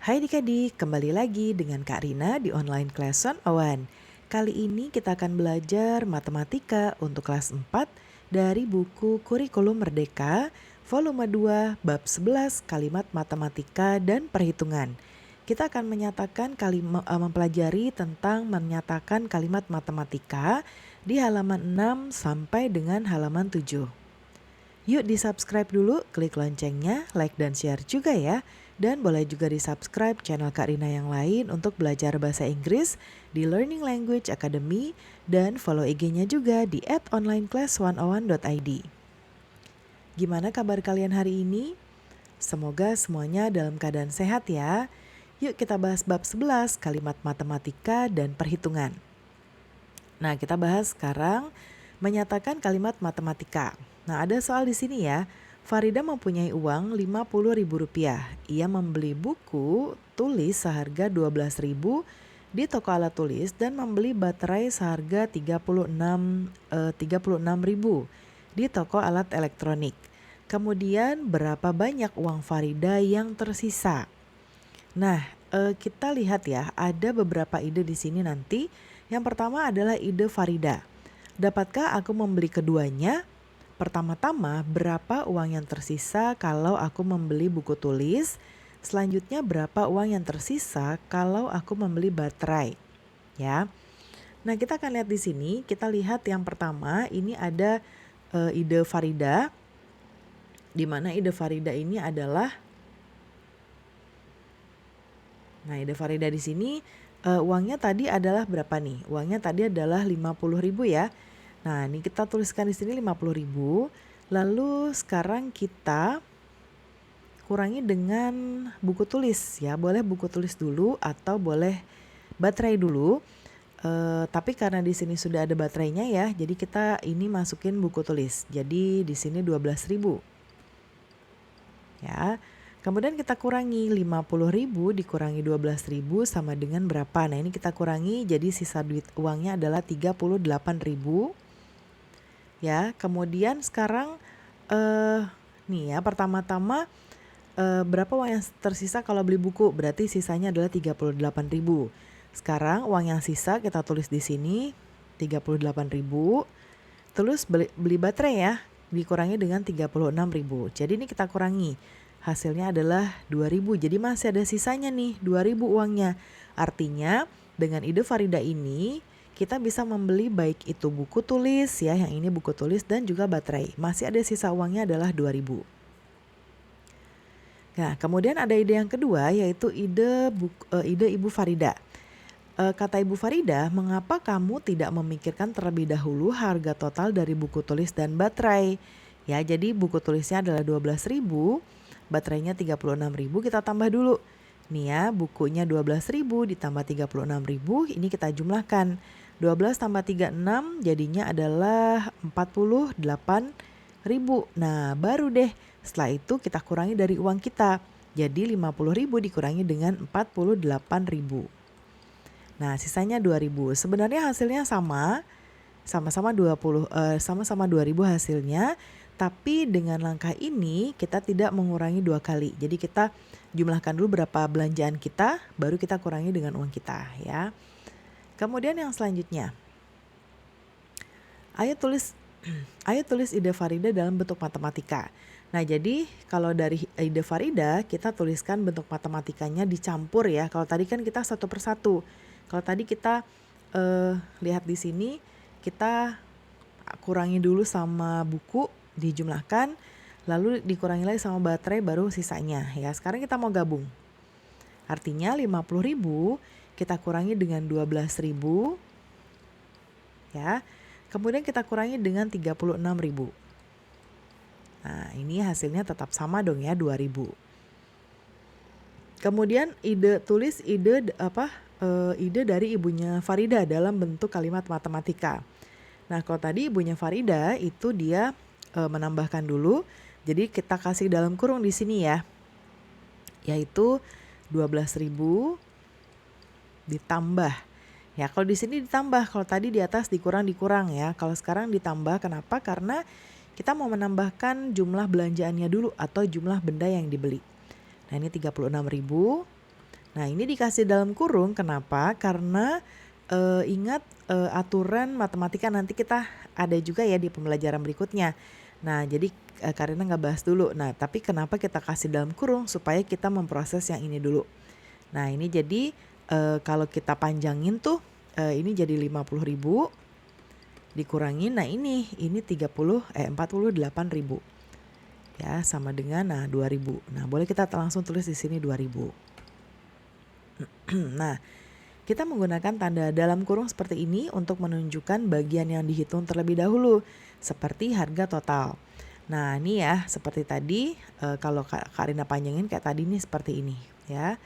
Hai adik-adik, kembali lagi dengan Kak Rina di online class 101. Kali ini kita akan belajar matematika untuk kelas 4 dari buku Kurikulum Merdeka, volume 2, bab 11, kalimat matematika dan perhitungan. Kita akan mempelajari tentang menyatakan kalimat matematika di halaman 6 sampai dengan halaman 7. Yuk di-subscribe dulu, klik loncengnya, like dan share juga ya. Dan boleh juga di-subscribe channel Kak Rina yang lain untuk belajar bahasa Inggris di Learning Language Academy dan follow IG-nya juga di @onlineclass101.id. Gimana kabar kalian hari ini? Semoga semuanya dalam keadaan sehat ya. Yuk kita bahas bab 11, kalimat matematika dan perhitungan. Nah, kita bahas sekarang menyatakan kalimat matematika. Nah, ada soal di sini ya. Farida mempunyai uang Rp50.000. Ia membeli buku tulis seharga Rp12.000 di toko alat tulis dan membeli baterai seharga Rp36.000 di toko alat elektronik. Kemudian berapa banyak uang Farida yang tersisa? Nah, kita lihat ya, ada beberapa ide di sini nanti. Yang pertama adalah ide Farida. Dapatkah aku membeli keduanya? Pertama-tama, berapa uang yang tersisa kalau aku membeli buku tulis? Selanjutnya, berapa uang yang tersisa kalau aku membeli baterai? Ya. Nah, kita akan lihat di sini. Kita lihat yang pertama, ini ada ide Farida. Di mana ide Farida ini adalah ide Farida di sini uangnya tadi adalah berapa nih? Uangnya tadi adalah 50.000 ya. Nah, ini kita tuliskan di sini 50.000. Lalu sekarang kita kurangi dengan buku tulis ya. Boleh buku tulis dulu atau boleh baterai dulu. Tapi karena di sini sudah ada baterainya ya, jadi kita ini masukin buku tulis. Jadi di sini 12.000. Ya. Kemudian kita kurangi 50.000 dikurangi 12.000 sama dengan berapa? Nah, ini kita kurangi jadi sisa duit uangnya adalah 38.000. Ya, kemudian sekarang nih ya, pertama-tama berapa uang yang tersisa kalau beli buku? Berarti sisanya adalah 38.000. Sekarang uang yang sisa kita tulis di sini 38.000. Terus beli baterai ya, dikurangi dengan 36.000. Jadi ini kita kurangi. Hasilnya adalah 2.000. Jadi masih ada sisanya nih, 2.000 uangnya. Artinya dengan ide Farida ini kita bisa membeli baik itu buku tulis ya, yang ini buku tulis dan juga baterai. Masih ada sisa uangnya adalah 2.000. Nah, kemudian ada ide yang kedua yaitu ide Ibu Farida. Kata Ibu Farida, mengapa kamu tidak memikirkan terlebih dahulu harga total dari buku tulis dan baterai? Ya, jadi buku tulisnya adalah 12.000, baterainya 36.000, kita tambah dulu. Nih ya, bukunya 12.000 ditambah 36.000, ini kita jumlahkan. 12 tambah 36 jadinya adalah 48.000. Nah, baru deh setelah itu kita kurangi dari uang kita. Jadi 50.000 dikurangi dengan 48.000. Nah, sisanya 2.000. Sebenarnya hasilnya sama-sama 2.000 hasilnya, tapi dengan langkah ini kita tidak mengurangi 2 kali. Jadi kita jumlahkan dulu berapa belanjaan kita, baru kita kurangi dengan uang kita ya. Kemudian yang selanjutnya, ayo tulis ide Farida dalam bentuk matematika. Nah, jadi kalau dari ide Farida kita tuliskan bentuk matematikanya dicampur ya. Kalau tadi kan kita satu persatu. Kalau tadi kita lihat di sini, kita kurangi dulu sama buku, dijumlahkan, lalu dikurangi lagi sama baterai, baru sisanya ya. Sekarang kita mau gabung. Artinya 50.000 kita kurangi dengan 12.000 ya. Kemudian kita kurangi dengan 36.000. Nah, ini hasilnya tetap sama dong ya, 2.000. Kemudian ide dari ibunya Farida dalam bentuk kalimat matematika. Nah, kalau tadi ibunya Farida itu dia menambahkan dulu. Jadi kita kasih dalam kurung di sini ya. Yaitu 12.000 ditambah. Ya, kalau di sini ditambah, kalau tadi di atas dikurang ya. Kalau sekarang ditambah, kenapa? Karena kita mau menambahkan jumlah belanjaannya dulu atau jumlah benda yang dibeli. Nah, ini 36.000 Nah, ini dikasih dalam kurung kenapa? Karena ingat aturan matematika nanti kita ada juga ya di pembelajaran berikutnya. Nah, jadi Karina nggak bahas dulu. Nah, tapi kenapa kita kasih dalam kurung? Supaya kita memproses yang ini dulu. Nah, ini jadi kalau kita panjangin tuh ini jadi 50.000 dikurangi. Nah, ini 48.000. Ya, sama dengan 2.000. Nah, boleh kita langsung tulis di sini 2.000. Nah, kita menggunakan tanda dalam kurung seperti ini untuk menunjukkan bagian yang dihitung terlebih dahulu, seperti harga total. Nah, ini ya, seperti tadi, kalau Karina panjangin kayak tadi nih seperti ini, ya.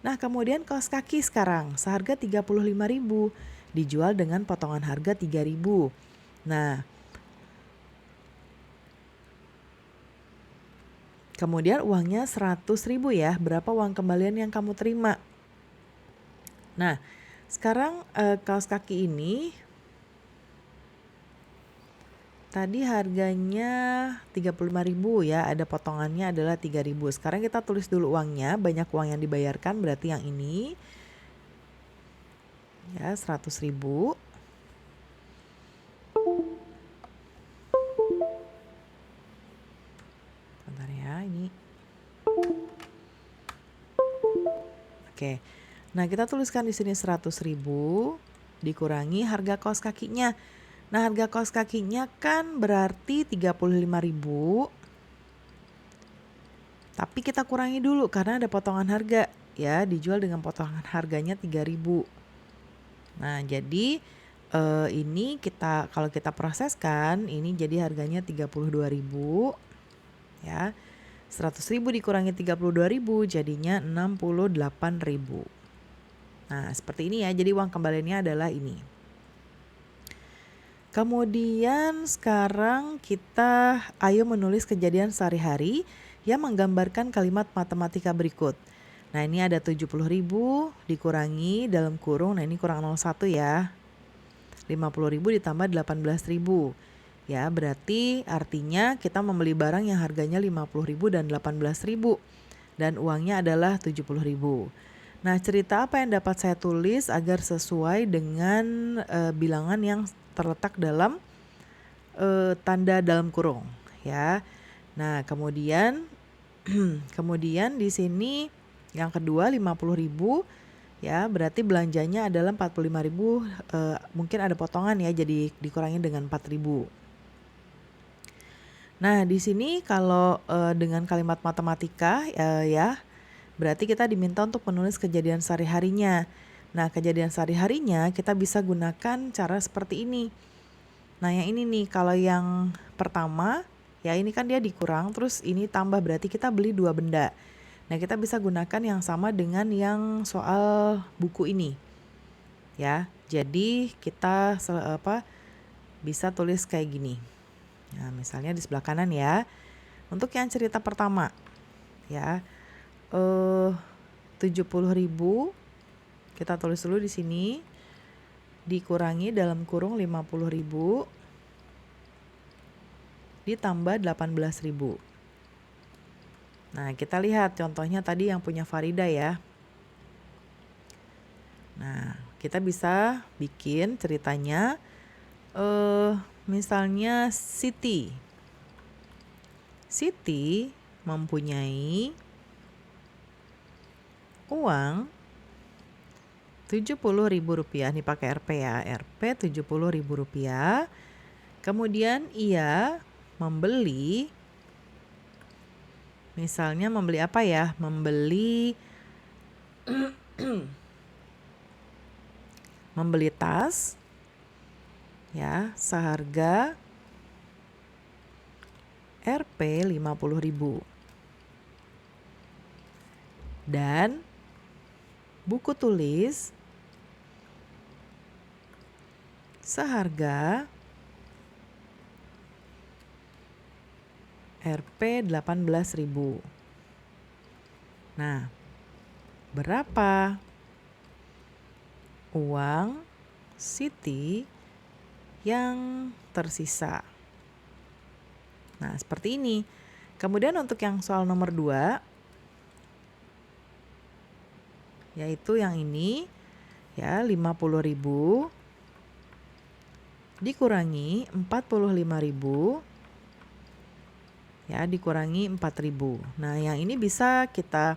Nah, kemudian kaos kaki sekarang, seharga 35.000, dijual dengan potongan harga 3.000. Nah, kemudian uangnya 100.000 ya, berapa uang kembalian yang kamu terima? Nah, sekarang kaos kaki ini tadi harganya 35.000 ya, ada potongannya adalah 3.000. Sekarang kita tulis dulu uangnya, banyak uang yang dibayarkan berarti yang ini. Ya, 100.000. Bentar ya, ini. Oke. Nah, kita tuliskan di sini 100.000 dikurangi harga kaos kakinya. Nah, harga kaos kakinya kan berarti 35.000. Tapi kita kurangi dulu karena ada potongan harga ya, dijual dengan potongan harganya 3.000. Nah, jadi ini kalau kita proseskan ini jadi harganya 32.000 ya. 100.000 dikurangi 32.000 jadinya 68.000. Nah, seperti ini ya. Jadi uang kembaliannya adalah ini. Kemudian sekarang kita ayo menulis kejadian sehari-hari yang menggambarkan kalimat matematika berikut. Nah, ini ada 70.000 dikurangi dalam kurung. Nah, ini kurang 01 ya. 50.000 ditambah 18.000. Ya, berarti artinya kita membeli barang yang harganya 50.000 dan 18.000 dan uangnya adalah 70.000. Nah, cerita apa yang dapat saya tulis agar sesuai dengan bilangan yang terletak dalam tanda dalam kurung, ya. Nah, kemudian di sini yang kedua 50.000 ya, berarti belanjanya adalah 45.000, mungkin ada potongan ya, jadi dikurangi dengan 4.000. Nah, di sini kalau dengan kalimat matematika ya, berarti kita diminta untuk menulis kejadian sehari-harinya. Nah, kejadian sehari-harinya kita bisa gunakan cara seperti ini. Nah, yang ini nih, kalau yang pertama, ya ini kan dia dikurang, terus ini tambah, berarti kita beli 2 benda. Nah, kita bisa gunakan yang sama dengan yang soal buku ini. Ya, jadi kita bisa tulis kayak gini. Nah, misalnya di sebelah kanan ya. Untuk yang cerita pertama, ya, 70.000 kita tulis dulu di sini, dikurangi dalam kurung 50.000 ditambah 18.000. Nah, kita lihat contohnya tadi yang punya Farida ya. Nah, kita bisa bikin ceritanya misalnya Siti mempunyai uang 70.000 rupiah. Ini pakai Rp ya, Rp 70.000 rupiah. Kemudian ia membeli, misalnya membeli apa ya? Membeli membeli tas ya, seharga Rp 50.000. Dan buku tulis seharga Rp 18.000. Nah, berapa uang Siti yang tersisa? Nah, seperti ini. Kemudian untuk yang soal nomor 2, yaitu yang ini ya, 50.000 dikurangi 45.000 ya, dikurangi 4.000. Nah, yang ini bisa kita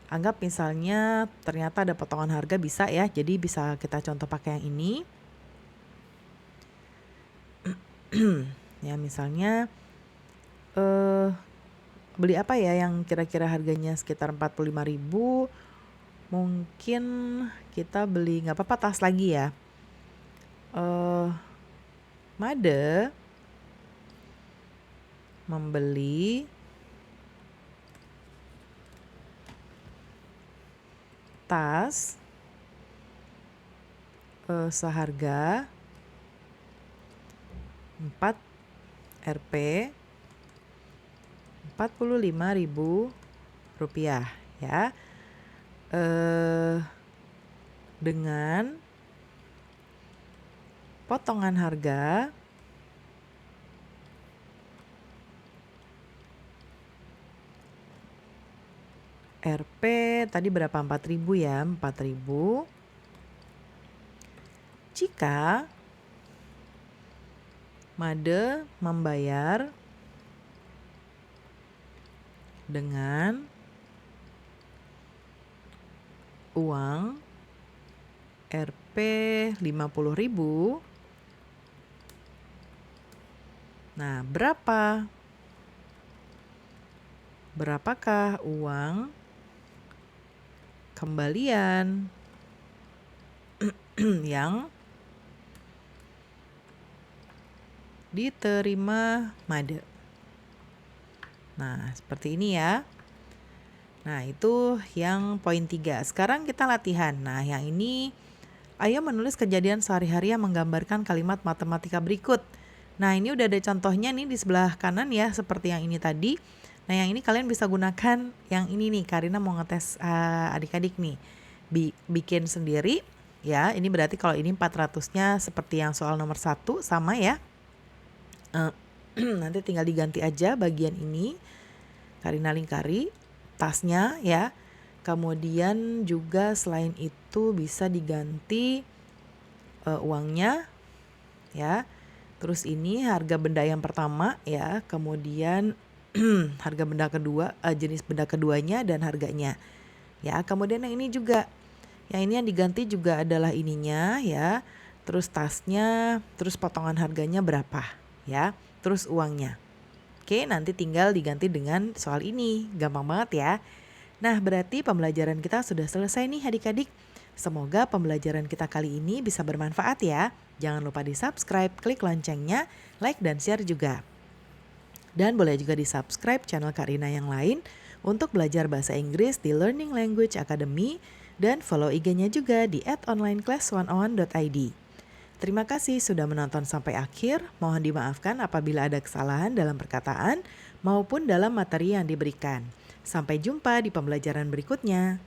anggap misalnya ternyata ada potongan harga, bisa ya. Jadi bisa kita contoh pakai yang ini. Ya, misalnya beli apa ya yang kira-kira harganya sekitar 45.000. Mungkin kita beli, nggak apa-apa, tas lagi ya. Made membeli tas seharga 4 Rp 45.000 rupiah ya, dengan potongan harga Rp tadi berapa? 4.000 ya, 4.000. Jika Made membayar dengan uang Rp 50.000. Nah, berapakah uang kembalian yang diterima Made? Nah, seperti ini ya. Nah, itu yang poin 3. Sekarang kita latihan. Nah, yang ini, ayo menulis kejadian sehari-hari yang menggambarkan kalimat matematika berikut. Nah, ini udah ada contohnya nih di sebelah kanan ya, seperti yang ini tadi. Nah, yang ini kalian bisa gunakan yang ini nih. Karina mau ngetes adik-adik nih. Bikin sendiri ya. Ini berarti kalau ini 400-nya seperti yang soal nomor 1 sama ya. Nanti tinggal diganti aja bagian ini. Karina lingkari tasnya ya. Kemudian juga selain itu bisa diganti uangnya ya. Terus ini harga benda yang pertama ya. Kemudian harga benda kedua, jenis benda keduanya dan harganya. Ya, kemudian yang ini juga. Yang ini yang diganti juga adalah ininya ya. Terus tasnya, terus potongan harganya berapa ya. Terus uangnya. Oke, nanti tinggal diganti dengan soal ini. Gampang banget ya. Nah, berarti pembelajaran kita sudah selesai nih adik-adik. Semoga pembelajaran kita kali ini bisa bermanfaat ya. Jangan lupa di-subscribe, klik loncengnya, like dan share juga. Dan boleh juga di-subscribe channel Karina yang lain untuk belajar bahasa Inggris di Learning Language Academy dan follow IG-nya juga di @onlineclass101.id. Terima kasih sudah menonton sampai akhir. Mohon dimaafkan apabila ada kesalahan dalam perkataan maupun dalam materi yang diberikan. Sampai jumpa di pembelajaran berikutnya.